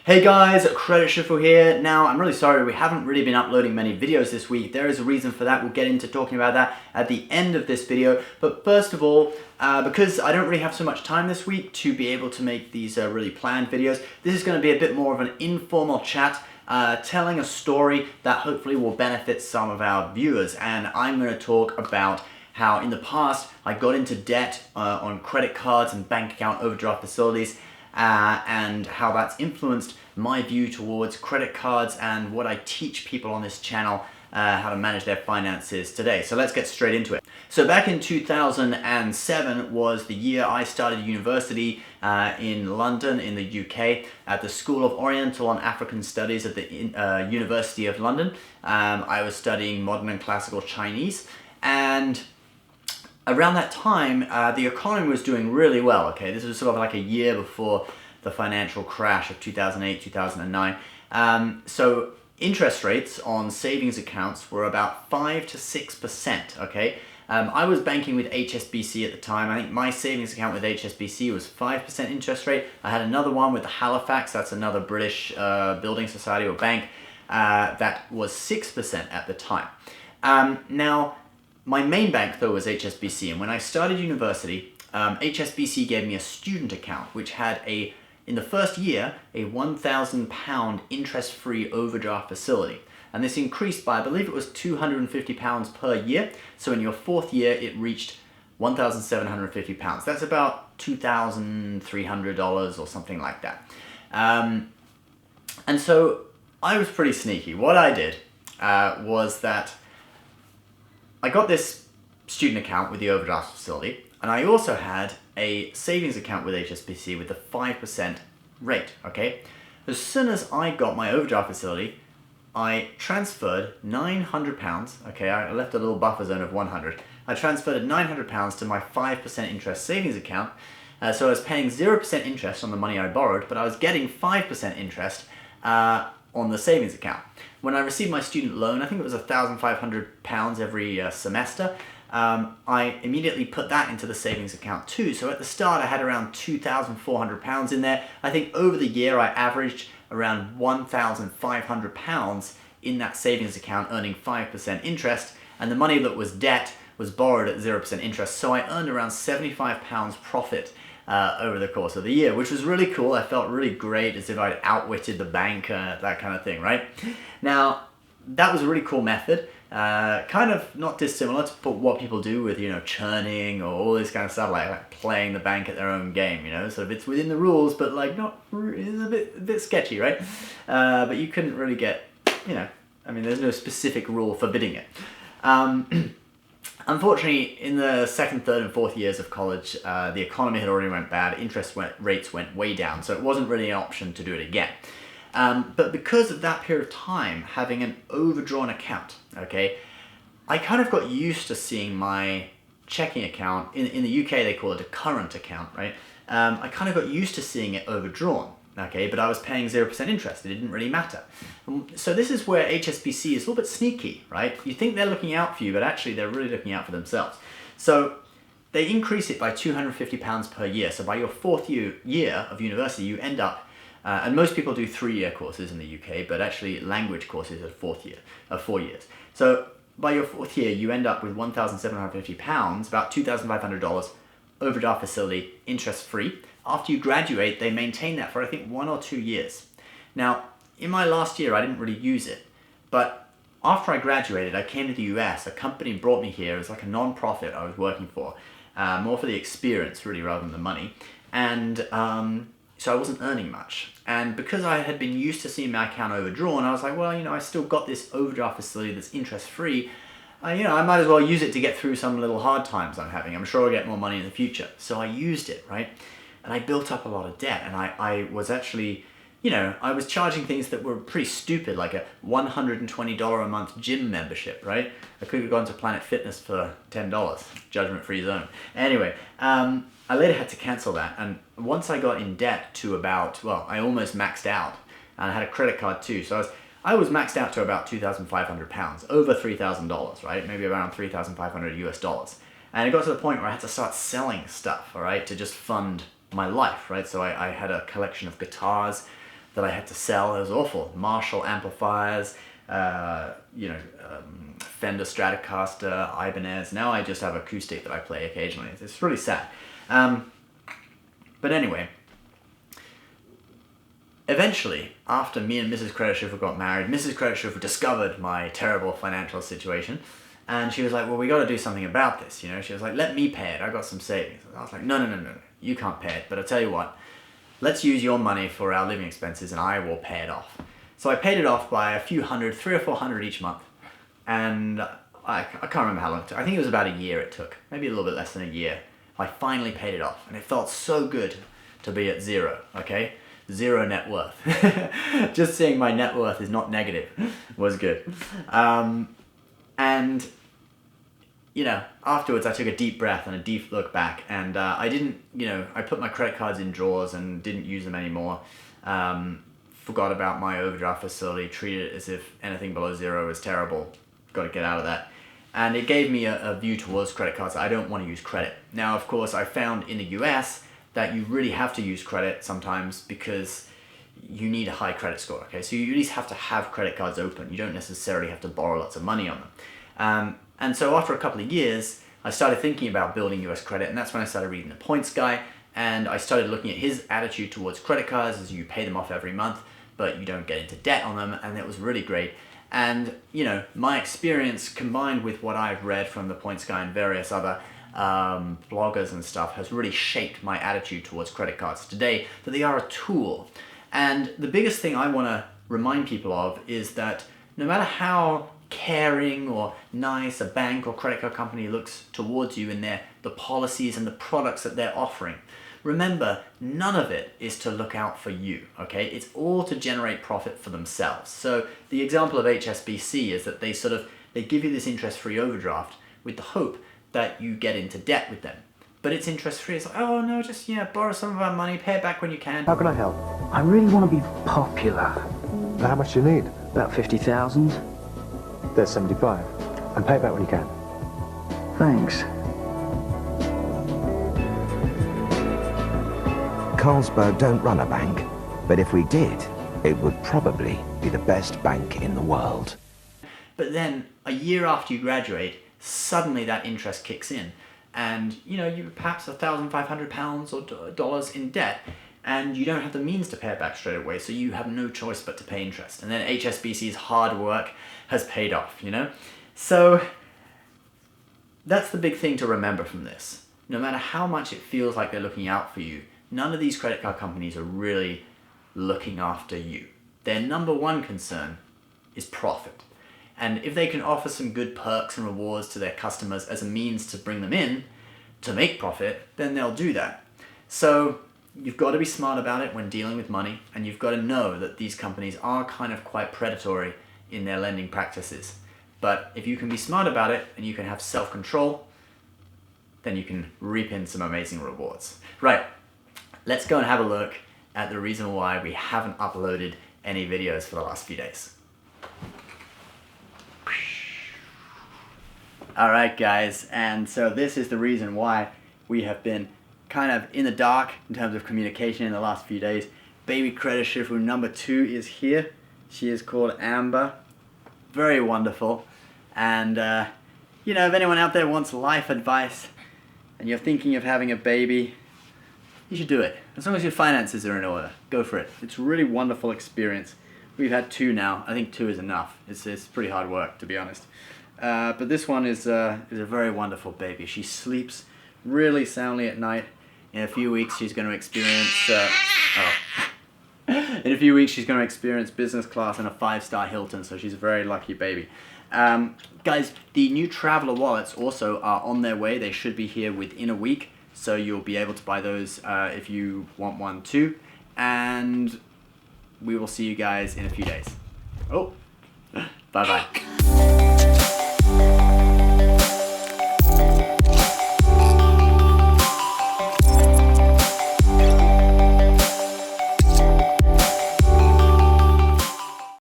Hey guys, Credit Shuffle here. Now, I'm really sorry we haven't really been uploading many videos this week. There is a reason for that. We'll get into talking about that at the end of this video. But first of all, because I don't really have so much time this week to be able to make these really planned videos, this is going to be a bit more of an informal chat, telling a story that hopefully will benefit some of our viewers. And I'm going to talk about how in the past I got into debt on credit cards and bank account overdraft facilities, and how that's influenced my view towards credit cards and what I teach people on this channel how to manage their finances today. So let's get straight into it. So back in 2007 was the year I started university in London in the UK at the School of Oriental and African Studies at the University of London. I was studying modern and classical Chinese, and around that time, the economy was doing really well, okay? This was sort of like a year before the financial crash of 2008, 2009. So interest rates on savings accounts were about 5 to 6%, okay? I was banking with HSBC at the time. I think my savings account with HSBC was 5% interest rate. I had another one with the Halifax, that's another British building society or bank, that was 6% at the time. Now, my main bank, though, was HSBC, and when I started university, HSBC gave me a student account, which had in the first year, a £1,000 interest-free overdraft facility. And this increased by, I believe it was £250 per year, so in your fourth year, it reached £1,750. That's about $2,300 or something like that. And so I was pretty sneaky. What I did was that I got this student account with the overdraft facility, and I also had a savings account with HSBC with the 5% rate, okay? As soon as I got my overdraft facility, I transferred £900, okay? I left a little buffer zone of 100. I transferred £900 to my 5% interest savings account, so I was paying 0% interest on the money I borrowed, but I was getting 5% interest on the savings account. When I received my student loan, I think it was £1,500 every semester, I immediately put that into the savings account too. So at the start I had around £2,400 in there. I think over the year I averaged around £1,500 in that savings account, earning 5% interest, and the money that was debt was borrowed at 0% interest. So I earned around £75 profit over the course of the year, which was really cool. I felt really great, as if I'd outwitted the bank, that kind of thing, right? Now, that was a really cool method, kind of not dissimilar to what people do with, churning or all this kind of stuff, like playing the bank at their own game, sort of it's within the rules, but like it's a bit sketchy, right? But you couldn't really get, there's no specific rule forbidding it. Unfortunately, in the second, third, and fourth years of college, the economy had already went bad, rates went way down, so it wasn't really an option to do it again. But because of that period of time, having an overdrawn account, okay, I kind of got used to seeing my checking account, in the UK they call it a current account, right? I kind of got used to seeing it overdrawn, okay, but I was paying 0% interest, it didn't really matter. So this is where HSBC is a little bit sneaky, right? You think they're looking out for you, but actually they're really looking out for themselves. So they increase it by £250 per year. So by your fourth year of university, you end up, and most people do 3-year courses in the UK, but actually language courses are 4 years. So by your fourth year, you end up with £1,750, about $2,500 overdraft facility, interest-free. After you graduate, they maintain that for, I think, 1 or 2 years. Now, in my last year, I didn't really use it, but after I graduated, I came to the US. A company brought me here. It was like a non-profit I was working for, more for the experience, really, rather than the money. And so I wasn't earning much. And because I had been used to seeing my account overdrawn, I was like, well, I still got this overdraft facility that's interest-free. I might as well use it to get through some little hard times I'm having. I'm sure I'll get more money in the future. So I used it, right? And I built up a lot of debt, and I was actually, I was charging things that were pretty stupid, like a $120 a month gym membership, right? I could have gone to Planet Fitness for $10, judgment-free zone. Anyway, I later had to cancel that, and once I got in debt to about, I almost maxed out, and I had a credit card too, so I was maxed out to about £2,500, over $3,000, right? Maybe around $3,500 US. And it got to the point where I had to start selling stuff, all right, to just fund my life, right? So I had a collection of guitars that I had to sell. It was awful. Marshall amplifiers, Fender Stratocaster, Ibanez. Now I just have acoustic that I play occasionally. It's really sad. But anyway, eventually, after me and Mrs. Creditshofer got married, Mrs. Creditshofer discovered my terrible financial situation, and she was like, well, we got to do something about this, you know. She was like, let me pay it. I got some savings. I was like, no, you can't pay it. But I'll tell you what, let's use your money for our living expenses, and I will pay it off. So I paid it off by a few hundred, $300 or $400 each month, and I can't remember how long it took. I think it was about a year it took, maybe a little bit less than a year. I finally paid it off, and it felt so good to be at zero, okay? Zero net worth. Just seeing my net worth is not negative was good. And, you know, afterwards I took a deep breath and a deep look back, and I didn't, I put my credit cards in drawers and didn't use them anymore. Forgot about my overdraft facility, treated it as if anything below zero is terrible. Got to get out of that. And it gave me a view towards credit cards. I don't want to use credit. Now, of course, I found in the US that you really have to use credit sometimes because you need a high credit score, okay? So you at least have to have credit cards open. You don't necessarily have to borrow lots of money on them. And so after a couple of years, I started thinking about building US credit, and that's when I started reading The Points Guy, and I started looking at his attitude towards credit cards as you pay them off every month, but you don't get into debt on them, and it was really great. And, my experience combined with what I've read from The Points Guy and various other bloggers and stuff has really shaped my attitude towards credit cards today, that they are a tool. And the biggest thing I want to remind people of is that no matter how caring or nice a bank or credit card company looks towards you in the policies and the products that they're offering, remember, none of it is to look out for you, okay? It's all to generate profit for themselves. So the example of HSBC is that they give you this interest-free overdraft with the hope that you get into debt with them. But it's interest-free. It's like, oh no, just borrow some of our money, pay it back when you can. How can I help? I really want to be popular. How much do you need? About 50,000. There's 75. And pay it back when you can. Thanks. Carlsberg don't run a bank, but if we did, it would probably be the best bank in the world. But then, a year after you graduate, suddenly that interest kicks in, and you're perhaps £1,500 or dollars in debt, and you don't have the means to pay it back straight away, so you have no choice but to pay interest. And then HSBC's hard work has paid off, So that's the big thing to remember from this. No matter how much it feels like they're looking out for you, none of these credit card companies are really looking after you. Their number one concern is profit. And if they can offer some good perks and rewards to their customers as a means to bring them in to make profit, then they'll do that. So you've got to be smart about it when dealing with money, and you've got to know that these companies are kind of quite predatory in their lending practices. But if you can be smart about it and you can have self-control, then you can reap in some amazing rewards. Right, let's go and have a look at the reason why we haven't uploaded any videos for the last few days. Alright guys, and so this is the reason why we have been kind of in the dark in terms of communication in the last few days. Baby Creditshofer number 2 is here. She is called Amber. Very wonderful. And if anyone out there wants life advice and you're thinking of having a baby, you should do it. As long as your finances are in order, go for it. It's a really wonderful experience. We've had 2 now. I think 2 is enough. It's pretty hard work, to be honest. But this one is a very wonderful baby. She sleeps really soundly at night. In a few weeks, she's going to experience in a few weeks, she's going to experience business class in a 5-star Hilton. So she's a very lucky baby. Guys, the new Traveler wallets also are on their way. They should be here within a week. So you'll be able to buy those if you want one too. And we will see you guys in a few days. Oh, bye-bye.